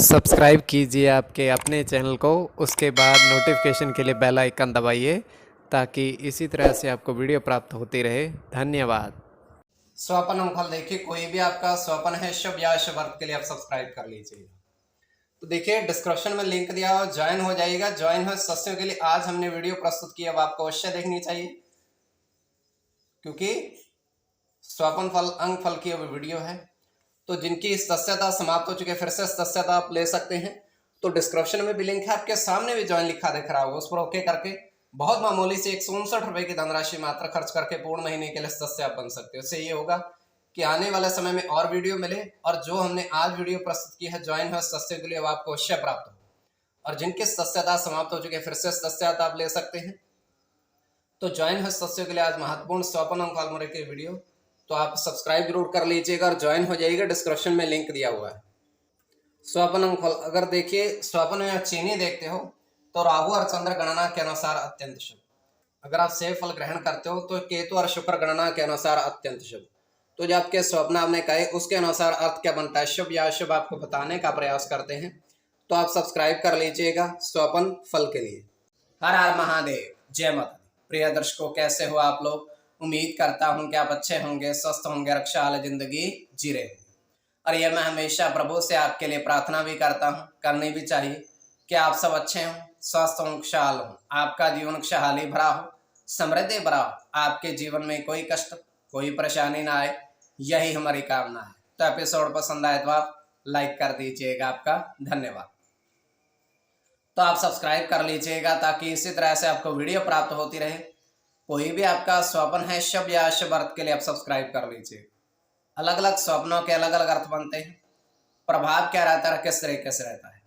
Subscribe कीजिए आपके अपने चैनल को, उसके बाद नोटिफिकेशन के लिए बेल आइकन दबाइए ताकि इसी तरह से आपको वीडियो प्राप्त होती रहे। धन्यवाद। स्वपन फल देखिए, कोई भी आपका स्वपन है शुभ या शुभ अर्थ के लिए आप सब्सक्राइब कर लीजिए। तो देखिए डिस्क्रिप्शन में लिंक दिया हो, ज्वाइन हो जाइएगा। ज्वाइन हो सदस्यों के लिए आज हमने वीडियो प्रस्तुत की, अब आपको अवश्य देखनी चाहिए क्योंकि स्वपन फल अंक फल की अब वीडियो है। तो जिनकी सदस्यता समाप्त हो चुकी है फिर से सदस्यता आप ले सकते हैं। तो डिस्क्रिप्शन में भी लिंक है, आपके सामने भी ज्वाइन लिखा दिख रहा होगा, उस पर ओके करके बहुत मामूली से 159 रुपए की धनराशि मात्र खर्च करके पूर्ण महीने के लिए सदस्य आप बन सकते हो। इससे ये होगा कि आने वाले समय में और वीडियो मिले और जो हमने आज वीडियो प्रस्तुत की है ज्वाइन हो सदस्यों के लिए वो आपको अवश्य प्राप्त हो। और जिनकी सदस्यता समाप्त हो चुकी है फिर से सदस्यता आप ले सकते हैं। तो ज्वाइन हो सदस्यों के लिए आज महत्वपूर्ण स्वपन अंक फॉर्मूले की वीडियो, तो आप सब्सक्राइब जरूर कर लीजिएगा और ज्वाइन हो जाइएगा। डिस्क्रिप्शन में लिंक दिया हुआ है। स्वपन अंक फल अगर देखिए स्वपन में आप चीनी देखते हो तो राहु और चंद्र गणना के अनुसार अत्यंत शुभ। अगर आप सेव फल ग्रहण करते हो तो केतु और शुक्र गणना के अनुसार अत्यंत शुभ। तो जो आपके स्वप्न आपने कहे उसके अनुसार अर्थ क्या बनता है, शुभ या अशुभ, आपको बताने का प्रयास करते हैं। तो आप सब्सक्राइब कर लीजिएगा स्वपन फल के लिए। हर हर महादेव, जय माता दी। प्रिय दर्शकों, कैसे हो आप लोग? उम्मीद करता हूं कि आप अच्छे होंगे, स्वस्थ होंगे, रक्षा वाली जिंदगी जी रहे होंगे। और यह मैं हमेशा प्रभु से आपके लिए प्रार्थना भी करता हूं, करनी भी चाहिए कि आप सब अच्छे हों, स्वस्थ हों, खुशहाल हों, आपका जीवन खुशहाली भरा हो, समृद्धि भरा हो, आपके जीवन में कोई कष्ट कोई परेशानी ना आए, यही हमारी कामना है। तो एपिसोड पसंद आए तो आप लाइक कर दीजिएगा, आपका धन्यवाद। तो आप सब्सक्राइब कर लीजिएगा ताकि इसी तरह से आपको वीडियो प्राप्त होती रहे। कोई भी आपका स्वप्न है शुभ या अशुभ अर्थ के लिए आप सब्सक्राइब कर लीजिए। अलग अलग स्वप्नों के अलग अलग अर्थ बनते हैं, प्रभाव क्या रहता है, किस तरीके से रहता है।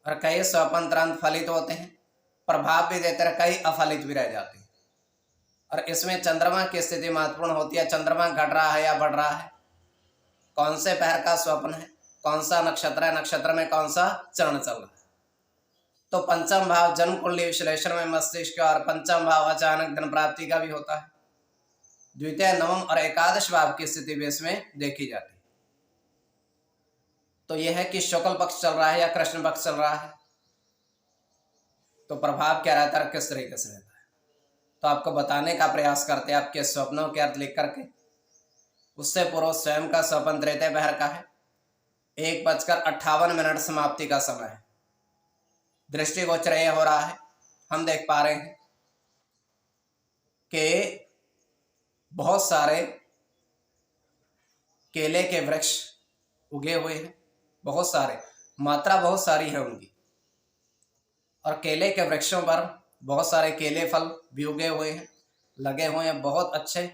और कई स्वप्न तुरंत फलित होते हैं, प्रभाव भी देते हैं, कई अफलित भी रह जाते हैं। और इसमें चंद्रमा की स्थिति महत्वपूर्ण होती है। चंद्रमा घट रहा है या बढ़ रहा है, कौन से पहर का स्वप्न है, कौन सा नक्षत्र है, नक्षत्र में कौन सा चरण चल रहा है। तो पंचम भाव जन्म कुंडली विश्लेषण में मस्तिष्क और पंचम भाव अचानक धन प्राप्ति का भी होता है। द्वितीय, नवम और एकादश भाव की स्थिति भी इसमें देखी जाती है। तो यह है कि शुक्ल पक्ष चल रहा है या कृष्ण पक्ष चल रहा है, तो प्रभाव क्या रहता है, किस तरीके से रहता है। तो आपको बताने का प्रयास करते हैं आपके स्वप्नों के अर्थ लिख करके। उससे पूर्व स्वयं का स्वप्न तृतीय पहर का है, 1:58 समाप्ति का समय है। दृष्टिगोचर यह हो रहा है, हम देख पा रहे हैं कि बहुत सारे केले के वृक्ष उगे हुए हैं, बहुत सारे, मात्रा बहुत सारी है उनकी। और केले के वृक्षों पर बहुत सारे केले फल भी उगे हुए हैं, लगे हुए हैं, बहुत अच्छे।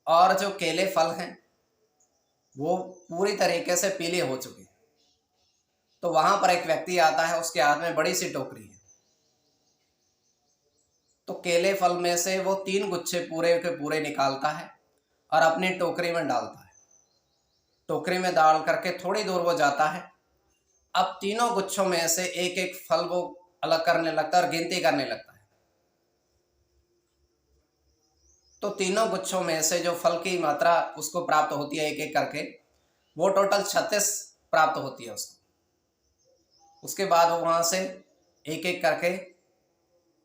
और जो केले फल हैं वो पूरी तरीके से पीले हो चुके हैं। तो वहां पर एक व्यक्ति आता है, उसके हाथ में बड़ी सी टोकरी है। तो केले फल में से वो 3 गुच्छे पूरे के पूरे निकालता है और अपनी टोकरी में डालता है। टोकरी में डाल करके थोड़ी दूर वो जाता है। अब तीनों गुच्छों में से एक एक फल वो अलग करने लगता है और गिनती करने लगता है। तो तीनों गुच्छों में से जो फल की मात्रा उसको प्राप्त होती है एक एक करके, वो टोटल 36 प्राप्त होती है उसको। उसके बाद वो वहां से एक एक करके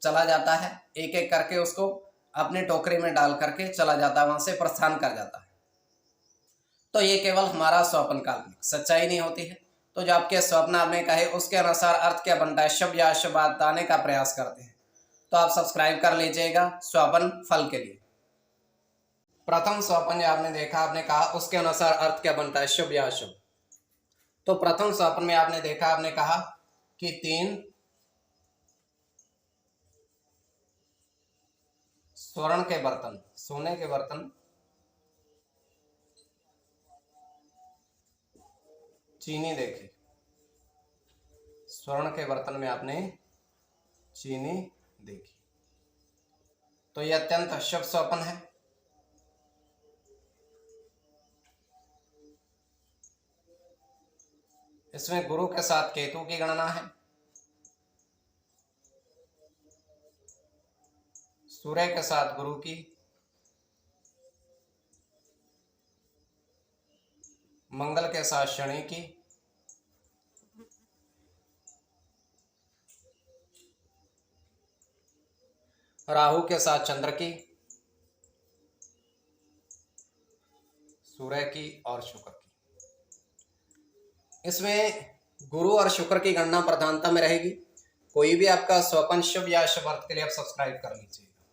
चला जाता है, एक एक करके उसको अपनी टोकरी में डाल करके चला जाता है, वहां से प्रस्थान कर जाता है। तो ये केवल हमारा स्वप्न काल्पनिक, सच्चाई नहीं होती है। तो जो आपके स्वप्न आपने कहे उसके अनुसार अर्थ क्या बनता है, शुभ या अशुभ बताने का प्रयास करते हैं। तो आप सब्सक्राइब कर लीजिएगा स्वप्न फल के लिए। प्रथम स्वप्न आपने देखा, आपने कहा उसके अनुसार अर्थ क्या बनता है, शुभ या अशुभ। तो प्रथम स्वप्न में आपने देखा, आपने कहा कि 3 स्वर्ण के बर्तन, सोने के बर्तन, चीनी देखी। स्वर्ण के बर्तन में आपने चीनी देखी। तो यह अत्यंत शुभ स्वप्न है। इसमें गुरु के साथ केतु की गणना है, सूर्य के साथ गुरु की, मंगल के साथ शनि की, राहु के साथ चंद्र की, सूर्य की और शुक्र की। इसमें गुरु और शुक्र की गणना प्रधानता में रहेगी। कोई भी आपका स्वपन शुभ या शुभ अर्थ के लिए आप सब्सक्राइब कर लीजिएगा।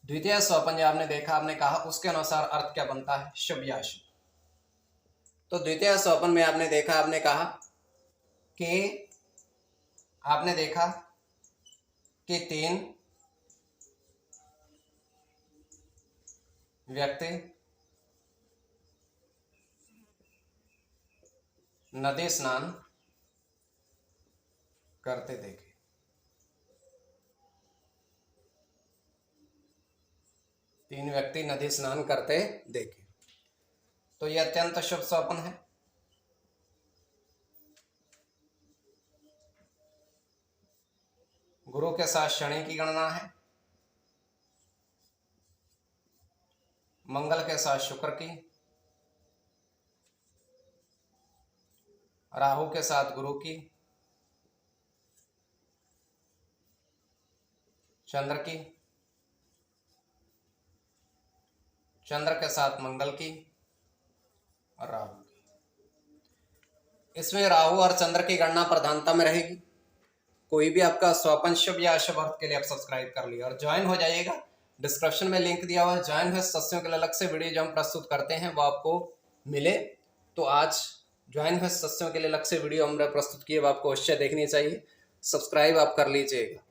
द्वितीय स्वपन जो आपने देखा, आपने कहा उसके अनुसार अर्थ क्या बनता है, शुभ या शुभ। तो द्वितीय स्वपन में आपने देखा, आपने कहा कि आपने देखा कि 3 व्यक्ति नदी स्नान करते देखे। तीन व्यक्ति नदी स्नान करते देखे। तो यह अत्यंत शुभ स्वप्न है। गुरु के साथ शनि की गणना है, मंगल के साथ शुक्र की, राहु के साथ गुरु की, चंद्र की, चंद्र के साथ मंगल की और राहु की। इसमें राहु और चंद्र की गणना प्रधानता में रहेगी। कोई भी आपका स्वपन शुभ या अशुभ अर्थ के लिए आप सब्सक्राइब कर लिए और ज्वाइन हो जाइएगा। डिस्क्रिप्शन में लिंक दिया हुआ है, ज्वाइन हुए सदस्यों के लिए अलग से वीडियो जो हम प्रस्तुत करते हैं वो आपको मिले। तो आज ज्वाइन हुए सदस्यों के लिए अलग से वीडियो हमने प्रस्तुत की है, वो आपको अवश्य देखनी चाहिए। सब्सक्राइब आप कर लीजिएगा।